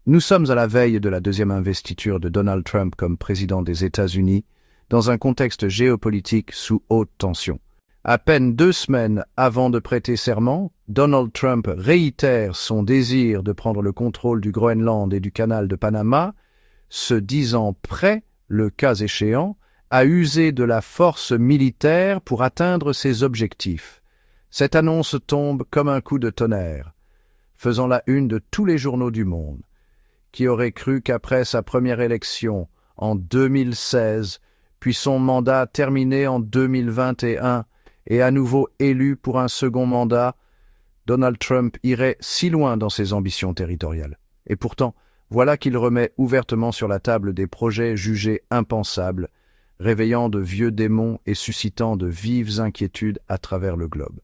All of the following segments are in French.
Nous sommes à la veille de la deuxième investiture de Donald Trump comme président des États-Unis, dans un contexte géopolitique sous haute tension. À peine 2 semaines avant de prêter serment, Donald Trump réitère son désir de prendre le contrôle du Groenland et du canal de Panama, se disant prêt, le cas échéant, à user de la force militaire pour atteindre ses objectifs. Cette annonce tombe comme un coup de tonnerre, faisant la une de tous les journaux du monde. Qui aurait cru qu'après sa première élection, en 2016, puis son mandat terminé en 2021 et à nouveau élu pour un second mandat, Donald Trump irait si loin dans ses ambitions territoriales. Et pourtant, voilà qu'il remet ouvertement sur la table des projets jugés impensables, réveillant de vieux démons et suscitant de vives inquiétudes à travers le globe.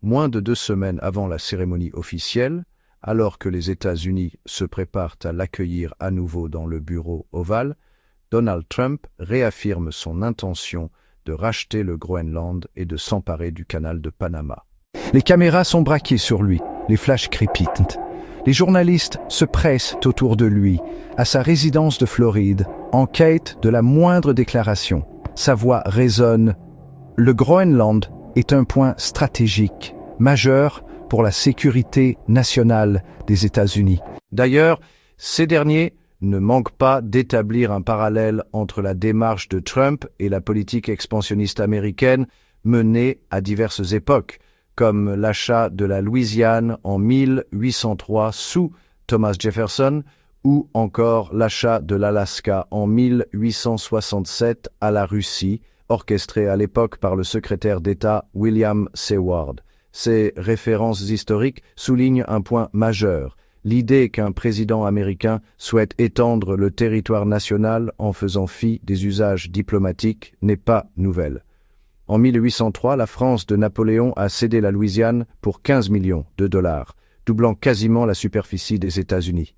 Moins de 2 semaines avant la cérémonie officielle, alors que les États-Unis se préparent à l'accueillir à nouveau dans le bureau ovale, Donald Trump réaffirme son intention de racheter le Groenland et de s'emparer du canal de Panama. Les caméras sont braquées sur lui, les flashs crépitent. Les journalistes se pressent autour de lui, à sa résidence de Floride, en quête de la moindre déclaration. Sa voix résonne. Le Groenland est un point stratégique, majeur pour la sécurité nationale des États-Unis. D'ailleurs, ces derniers ne manquent pas d'établir un parallèle entre la démarche de Trump et la politique expansionniste américaine menée à diverses époques, comme l'achat de la Louisiane en 1803 sous Thomas Jefferson ou encore l'achat de l'Alaska en 1867 à la Russie, orchestré à l'époque par le secrétaire d'État William Seward. Ces références historiques soulignent un point majeur. L'idée qu'un président américain souhaite étendre le territoire national en faisant fi des usages diplomatiques n'est pas nouvelle. En 1803, la France de Napoléon a cédé la Louisiane pour 15 millions de dollars, doublant quasiment la superficie des États-Unis.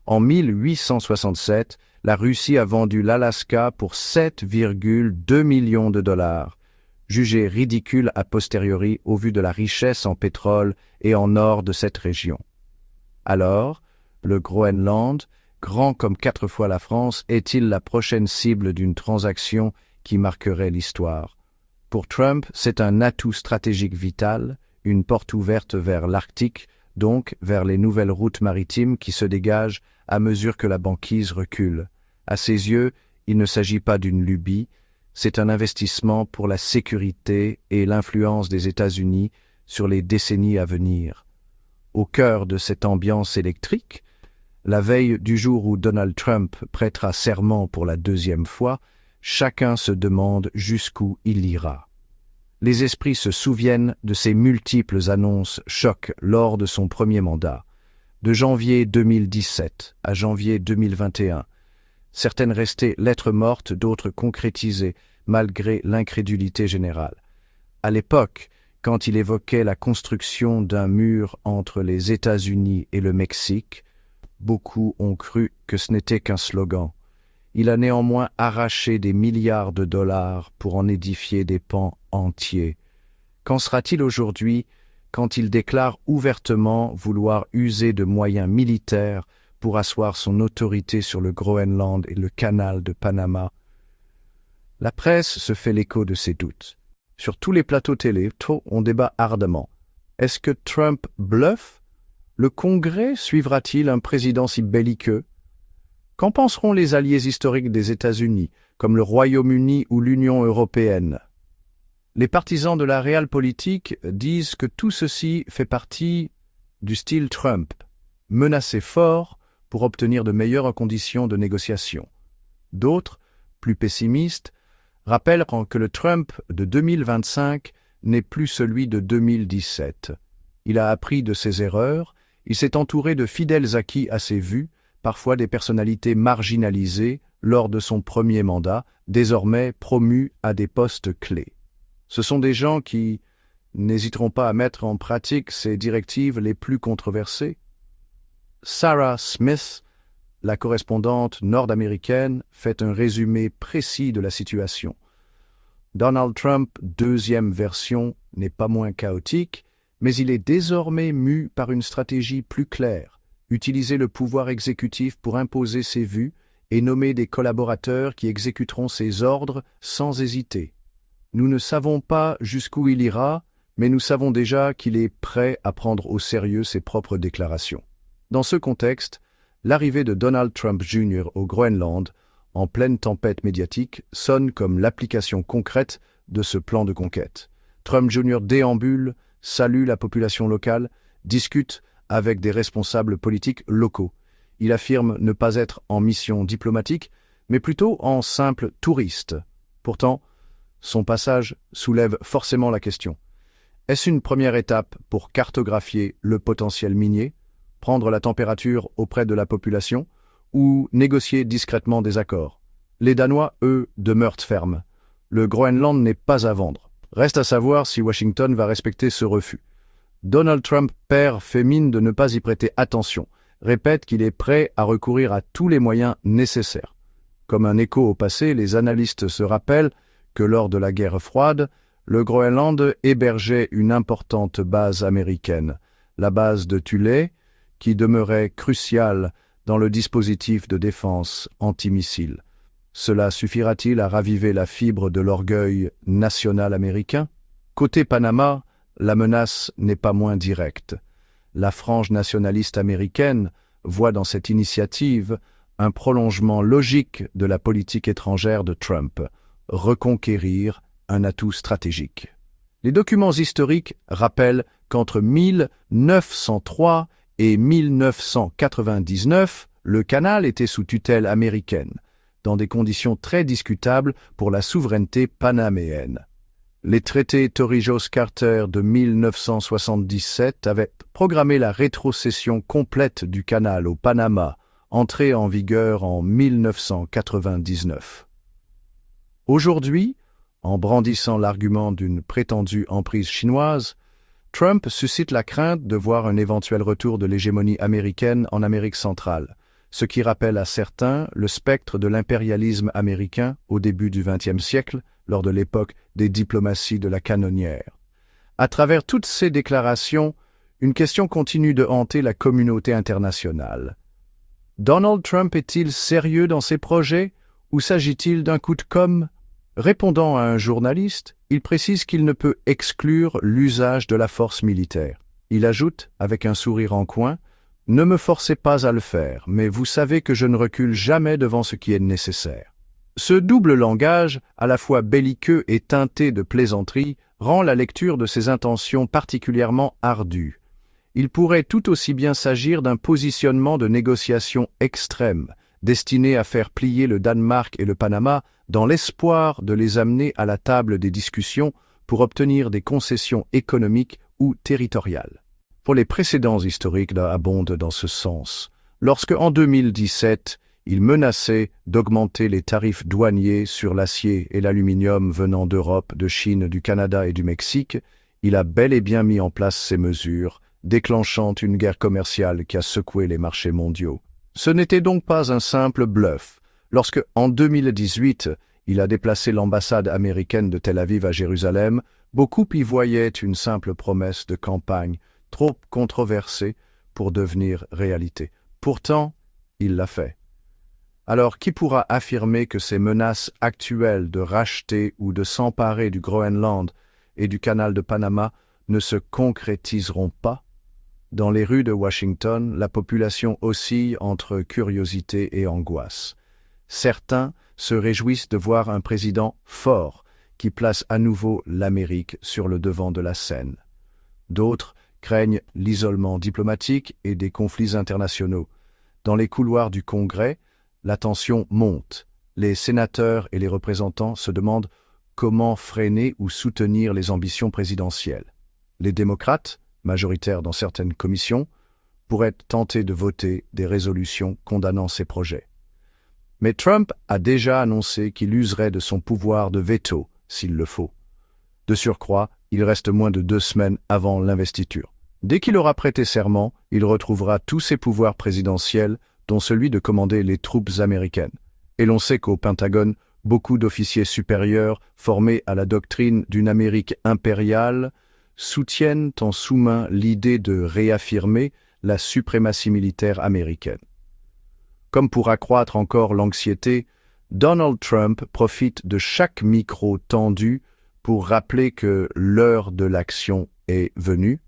En 1867, la Russie a vendu l'Alaska pour 7,2 millions de dollars, jugé ridicule a posteriori au vu de la richesse en pétrole et en or de cette région. Alors, le Groenland, grand comme 4 fois la France, est-il la prochaine cible d'une transaction qui marquerait l'histoire? Pour Trump, c'est un atout stratégique vital, une porte ouverte vers l'Arctique, donc vers les nouvelles routes maritimes qui se dégagent à mesure que la banquise recule. À ses yeux, il ne s'agit pas d'une lubie, c'est un investissement pour la sécurité et l'influence des États-Unis sur les décennies à venir. Au cœur de cette ambiance électrique, la veille du jour où Donald Trump prêtera serment pour la 2e fois, chacun se demande jusqu'où il ira. Les esprits se souviennent de ses multiples annonces chocs lors de son premier mandat, de janvier 2017 à janvier 2021. Certaines restées lettres mortes, d'autres concrétisées, malgré l'incrédulité générale. À l'époque, quand il évoquait la construction d'un mur entre les États-Unis et le Mexique, beaucoup ont cru que ce n'était qu'un slogan. Il a néanmoins arraché des milliards de dollars pour en édifier des pans entiers. Qu'en sera-t-il aujourd'hui quand il déclare ouvertement vouloir user de moyens militaires pour asseoir son autorité sur le Groenland et le canal de Panama? La presse se fait l'écho de ses doutes. Sur tous les plateaux télé, on débat ardemment. Est-ce que Trump bluffe? Le Congrès suivra-t-il un président si belliqueux? Qu'en penseront les alliés historiques des États-Unis, comme le Royaume-Uni ou l'Union européenne? Les partisans de la realpolitik disent que tout ceci fait partie du style Trump, menacer fort pour obtenir de meilleures conditions de négociation. D'autres, plus pessimistes, rappellent que le Trump de 2025 n'est plus celui de 2017. Il a appris de ses erreurs, il s'est entouré de fidèles acquis à ses vues, parfois des personnalités marginalisées lors de son premier mandat, désormais promues à des postes clés. Ce sont des gens qui n'hésiteront pas à mettre en pratique ces directives les plus controversées. Sarah Smith, la correspondante nord-américaine, fait un résumé précis de la situation. Donald Trump, 2e version, n'est pas moins chaotique, mais il est désormais mu par une stratégie plus claire, utiliser le pouvoir exécutif pour imposer ses vues et nommer des collaborateurs qui exécuteront ses ordres sans hésiter. Nous ne savons pas jusqu'où il ira, mais nous savons déjà qu'il est prêt à prendre au sérieux ses propres déclarations. Dans ce contexte, l'arrivée de Donald Trump Jr. au Groenland, en pleine tempête médiatique, sonne comme l'application concrète de ce plan de conquête. Trump Jr. déambule, salue la population locale, discute avec des responsables politiques locaux. Il affirme ne pas être en mission diplomatique, mais plutôt en simple touriste. Pourtant, son passage soulève forcément la question. Est-ce une première étape pour cartographier le potentiel minier, prendre la température auprès de la population ou négocier discrètement des accords? Les Danois, eux, demeurent fermes. Le Groenland n'est pas à vendre. Reste à savoir si Washington va respecter ce refus. Donald Trump, père, fait mine de ne pas y prêter attention, répète qu'il est prêt à recourir à tous les moyens nécessaires. Comme un écho au passé, les analystes se rappellent que lors de la guerre froide, le Groenland hébergeait une importante base américaine, la base de Thule, qui demeurait cruciale dans le dispositif de défense antimissile. Cela suffira-t-il à raviver la fibre de l'orgueil national américain? Côté Panama, la menace n'est pas moins directe. La frange nationaliste américaine voit dans cette initiative un prolongement logique de la politique étrangère de Trump, reconquérir un atout stratégique. Les documents historiques rappellent qu'entre 1903 et 1999, le canal était sous tutelle américaine, dans des conditions très discutables pour la souveraineté panaméenne. Les traités Torrijos-Carter de 1977 avaient programmé la rétrocession complète du canal au Panama, entrée en vigueur en 1999. Aujourd'hui, en brandissant l'argument d'une prétendue emprise chinoise, Trump suscite la crainte de voir un éventuel retour de l'hégémonie américaine en Amérique centrale, ce qui rappelle à certains le spectre de l'impérialisme américain au début du XXe siècle, lors de l'époque des diplomaties de la canonnière. À travers toutes ces déclarations, une question continue de hanter la communauté internationale. Donald Trump est-il sérieux dans ses projets ou s'agit-il d'un coup de com'? Répondant à un journaliste, il précise qu'il ne peut exclure l'usage de la force militaire. Il ajoute, avec un sourire en coin, « Ne me forcez pas à le faire, mais vous savez que je ne recule jamais devant ce qui est nécessaire. » Ce double langage, à la fois belliqueux et teinté de plaisanterie, rend la lecture de ses intentions particulièrement ardue. Il pourrait tout aussi bien s'agir d'un positionnement de négociation extrême, destiné à faire plier le Danemark et le Panama dans l'espoir de les amener à la table des discussions pour obtenir des concessions économiques ou territoriales. Pour les précédents historiques abondent dans ce sens. Lorsque, en 2017, il menaçait d'augmenter les tarifs douaniers sur l'acier et l'aluminium venant d'Europe, de Chine, du Canada et du Mexique, il a bel et bien mis en place ces mesures, déclenchant une guerre commerciale qui a secoué les marchés mondiaux. Ce n'était donc pas un simple bluff. Lorsque, en 2018, il a déplacé l'ambassade américaine de Tel Aviv à Jérusalem, beaucoup y voyaient une simple promesse de campagne, trop controversée pour devenir réalité. Pourtant, il l'a fait. Alors, qui pourra affirmer que ces menaces actuelles de racheter ou de s'emparer du Groenland et du canal de Panama ne se concrétiseront pas? Dans les rues de Washington, la population oscille entre curiosité et angoisse. Certains se réjouissent de voir un président fort qui place à nouveau l'Amérique sur le devant de la scène. D'autres craignent l'isolement diplomatique et des conflits internationaux. Dans les couloirs du Congrès, la tension monte. Les sénateurs et les représentants se demandent comment freiner ou soutenir les ambitions présidentielles. Les démocrates, majoritaires dans certaines commissions, pourraient tenter de voter des résolutions condamnant ces projets. Mais Trump a déjà annoncé qu'il userait de son pouvoir de veto s'il le faut. De surcroît, il reste moins de 2 semaines avant l'investiture. Dès qu'il aura prêté serment, il retrouvera tous ses pouvoirs présidentiels, dont celui de commander les troupes américaines. Et l'on sait qu'au Pentagone, beaucoup d'officiers supérieurs formés à la doctrine d'une Amérique impériale soutiennent en sous-main l'idée de réaffirmer la suprématie militaire américaine. Comme pour accroître encore l'anxiété, Donald Trump profite de chaque micro tendu pour rappeler que l'heure de l'action est venue.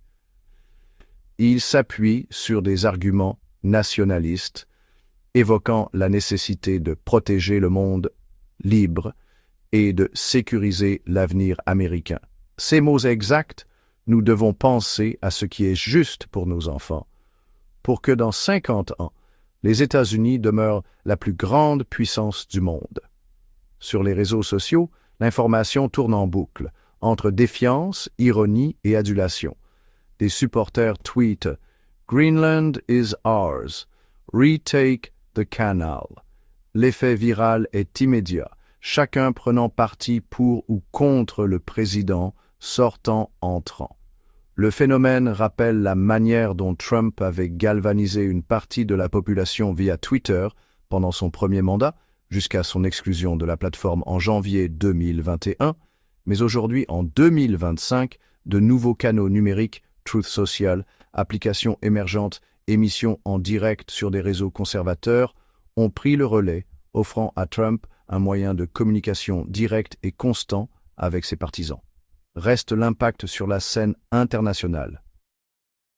Il s'appuie sur des arguments nationalistes, évoquant la nécessité de protéger le monde libre et de sécuriser l'avenir américain. Ces mots exacts, nous devons penser à ce qui est juste pour nos enfants, pour que dans 50 ans, les États-Unis demeurent la plus grande puissance du monde. Sur les réseaux sociaux, l'information tourne en boucle, entre défiance, ironie et adulation. Des supporters tweetent « Greenland is ours. Retake the canal ». L'effet viral est immédiat, chacun prenant parti pour ou contre le président, sortant, entrant. Le phénomène rappelle la manière dont Trump avait galvanisé une partie de la population via Twitter pendant son premier mandat, jusqu'à son exclusion de la plateforme en janvier 2021, mais aujourd'hui, en 2025, de nouveaux canaux numériques, Truth Social, applications émergentes, émissions en direct sur des réseaux conservateurs, ont pris le relais, offrant à Trump un moyen de communication direct et constant avec ses partisans. Reste l'impact sur la scène internationale.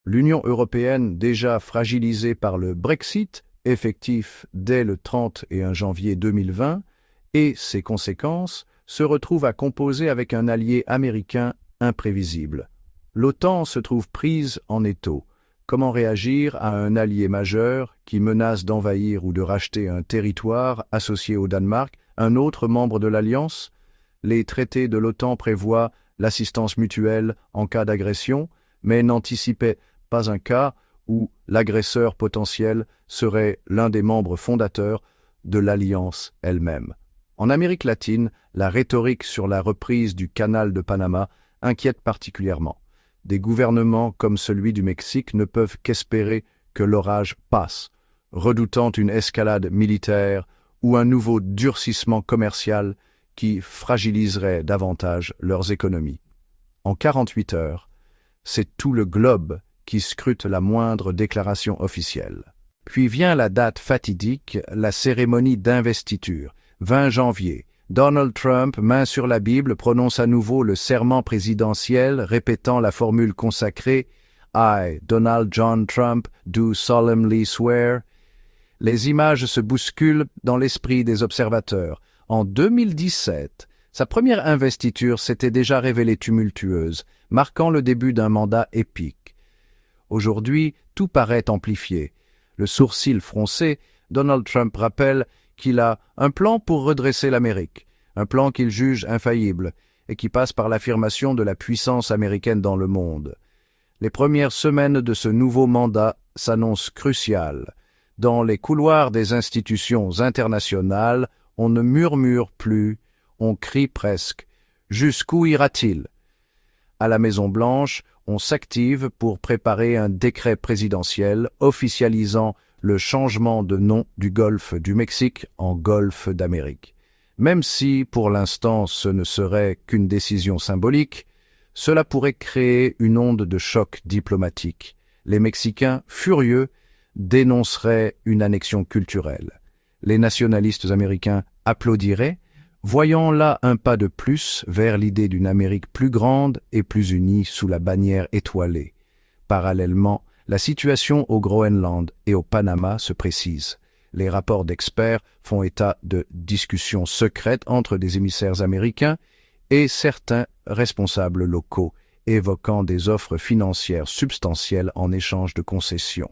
L'Union européenne, déjà fragilisée par le Brexit, effectif dès le 31 janvier 2020, et ses conséquences, se retrouve à composer avec un allié américain imprévisible. L'OTAN se trouve prise en étau. Comment réagir à un allié majeur qui menace d'envahir ou de racheter un territoire associé au Danemark, un autre membre de l'Alliance? Les traités de l'OTAN prévoient l'assistance mutuelle en cas d'agression, mais n'anticipaient pas un cas où l'agresseur potentiel serait l'un des membres fondateurs de l'Alliance elle-même. En Amérique latine, la rhétorique sur la reprise du canal de Panama inquiète particulièrement. Des gouvernements comme celui du Mexique ne peuvent qu'espérer que l'orage passe, redoutant une escalade militaire ou un nouveau durcissement commercial qui fragiliserait davantage leurs économies. En 48 heures, c'est tout le globe qui scrute la moindre déclaration officielle. Puis vient la date fatidique, la cérémonie d'investiture. 20 janvier, Donald Trump, main sur la Bible, prononce à nouveau le serment présidentiel, répétant la formule consacrée « I, Donald John Trump, do solemnly swear ». Les images se bousculent dans l'esprit des observateurs. En 2017, sa première investiture s'était déjà révélée tumultueuse, marquant le début d'un mandat épique. Aujourd'hui, tout paraît amplifié. Le sourcil froncé, Donald Trump rappelle qu'il a un plan pour redresser l'Amérique, un plan qu'il juge infaillible et qui passe par l'affirmation de la puissance américaine dans le monde. Les premières semaines de ce nouveau mandat s'annoncent cruciales. Dans les couloirs des institutions internationales, on ne murmure plus, on crie presque. Jusqu'où ira-t-il? À la Maison-Blanche, on s'active pour préparer un décret présidentiel officialisant le changement de nom du golfe du Mexique en golfe d'Amérique. Même si, pour l'instant, ce ne serait qu'une décision symbolique, cela pourrait créer une onde de choc diplomatique. Les Mexicains, furieux, dénonceraient une annexion culturelle. Les nationalistes américains applaudiraient, voyant là un pas de plus vers l'idée d'une Amérique plus grande et plus unie sous la bannière étoilée. Parallèlement, la situation au Groenland et au Panama se précise. Les rapports d'experts font état de discussions secrètes entre des émissaires américains et certains responsables locaux, évoquant des offres financières substantielles en échange de concessions.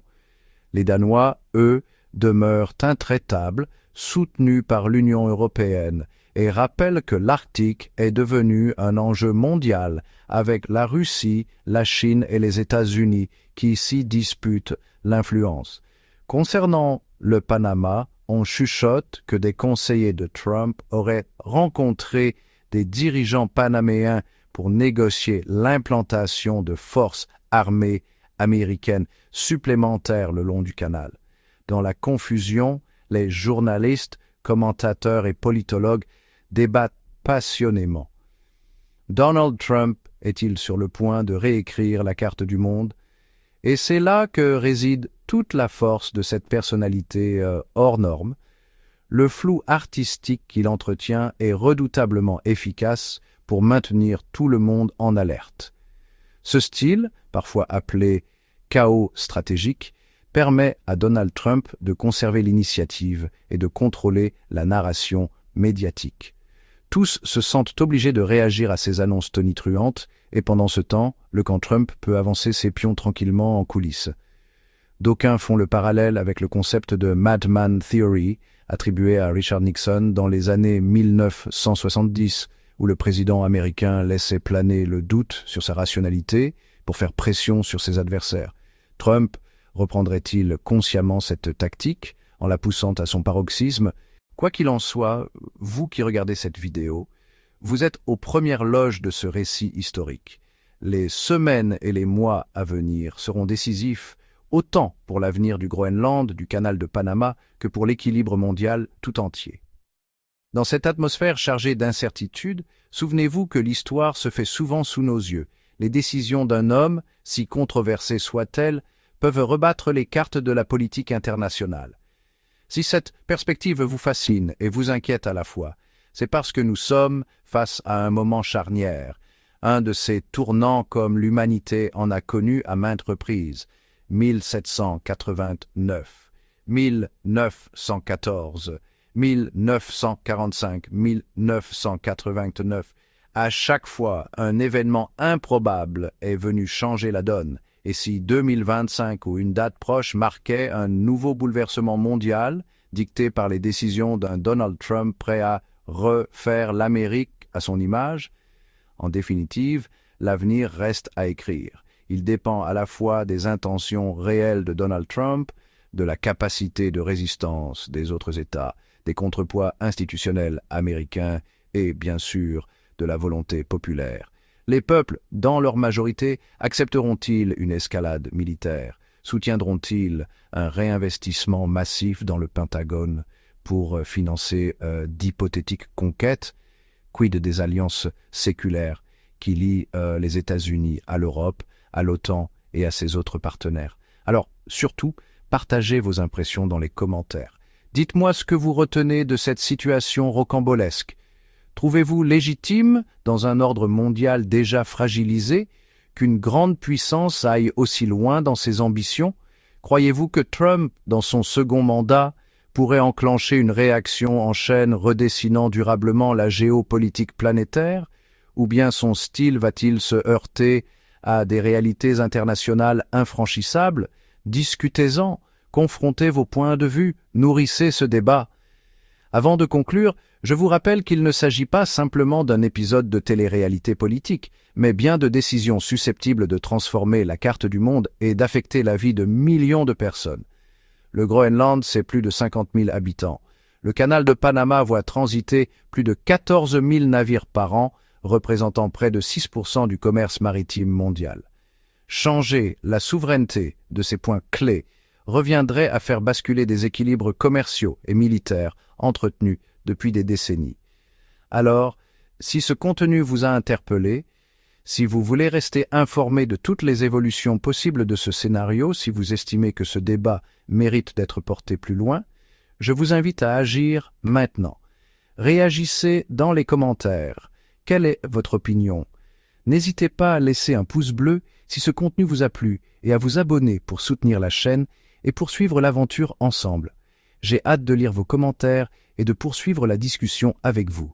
Les Danois, eux, demeurent intraitables, soutenus par l'Union européenne, et rappellent que l'Arctique est devenu un enjeu mondial avec la Russie, la Chine et les États-Unis qui s'y disputent l'influence. Concernant le Panama, on chuchote que des conseillers de Trump auraient rencontré des dirigeants panaméens pour négocier l'implantation de forces armées américaines supplémentaires le long du canal. Dans la confusion, les journalistes, commentateurs et politologues débattent passionnément. Donald Trump est-il sur le point de réécrire la carte du monde? Et c'est là que réside toute la force de cette personnalité hors norme. Le flou artistique qu'il entretient est redoutablement efficace pour maintenir tout le monde en alerte. Ce style, parfois appelé chaos stratégique, permet à Donald Trump de conserver l'initiative et de contrôler la narration médiatique. Tous se sentent obligés de réagir à ces annonces tonitruantes, et pendant ce temps, le camp Trump peut avancer ses pions tranquillement en coulisses. D'aucuns font le parallèle avec le concept de Madman Theory, attribué à Richard Nixon dans les années 1970, où le président américain laissait planer le doute sur sa rationalité pour faire pression sur ses adversaires. Trump reprendrait-il consciemment cette tactique en la poussant à son paroxysme? Quoi qu'il en soit, vous qui regardez cette vidéo, vous êtes aux premières loges de ce récit historique. Les semaines et les mois à venir seront décisifs autant pour l'avenir du Groenland, du canal de Panama, que pour l'équilibre mondial tout entier. Dans cette atmosphère chargée d'incertitude, souvenez-vous que l'histoire se fait souvent sous nos yeux. Les décisions d'un homme, si controversées soient-elles, peuvent rebattre les cartes de la politique internationale. Si cette perspective vous fascine et vous inquiète à la fois, c'est parce que nous sommes face à un moment charnière, un de ces tournants comme l'humanité en a connu à maintes reprises. 1789, 1914, 1945, 1989. À chaque fois, un événement improbable est venu changer la donne. Et si 2025 ou une date proche marquait un nouveau bouleversement mondial, dicté par les décisions d'un Donald Trump prêt à refaire l'Amérique à son image, en définitive, l'avenir reste à écrire. Il dépend à la fois des intentions réelles de Donald Trump, de la capacité de résistance des autres États, des contrepoids institutionnels américains et, bien sûr, de la volonté populaire. Les peuples, dans leur majorité, accepteront-ils une escalade militaire? Soutiendront-ils un réinvestissement massif dans le Pentagone pour financer d'hypothétiques conquêtes? Quid des alliances séculaires qui lient les États-Unis à l'Europe, à l'OTAN et à ses autres partenaires? Alors, surtout, partagez vos impressions dans les commentaires. Dites-moi ce que vous retenez de cette situation rocambolesque. Trouvez-vous légitime, dans un ordre mondial déjà fragilisé, qu'une grande puissance aille aussi loin dans ses ambitions? Croyez-vous que Trump, dans son second mandat, pourrait enclencher une réaction en chaîne redessinant durablement la géopolitique planétaire? Ou bien son style va-t-il se heurter à des réalités internationales infranchissables? Discutez-en, confrontez vos points de vue, nourrissez ce débat. Avant de conclure, je vous rappelle qu'il ne s'agit pas simplement d'un épisode de télé-réalité politique, mais bien de décisions susceptibles de transformer la carte du monde et d'affecter la vie de millions de personnes. Le Groenland, c'est plus de 50 000 habitants. Le canal de Panama voit transiter plus de 14 000 navires par an, représentant près de 6% du commerce maritime mondial. Changer la souveraineté de ces points clés reviendrait à faire basculer des équilibres commerciaux et militaires entretenus depuis des décennies. Alors, si ce contenu vous a interpellé, si vous voulez rester informé de toutes les évolutions possibles de ce scénario, si vous estimez que ce débat mérite d'être porté plus loin, je vous invite à agir maintenant. Réagissez dans les commentaires. Quelle est votre opinion? N'hésitez pas à laisser un pouce bleu si ce contenu vous a plu et à vous abonner pour soutenir la chaîne et poursuivre l'aventure ensemble. J'ai hâte de lire vos commentaires et de poursuivre la discussion avec vous.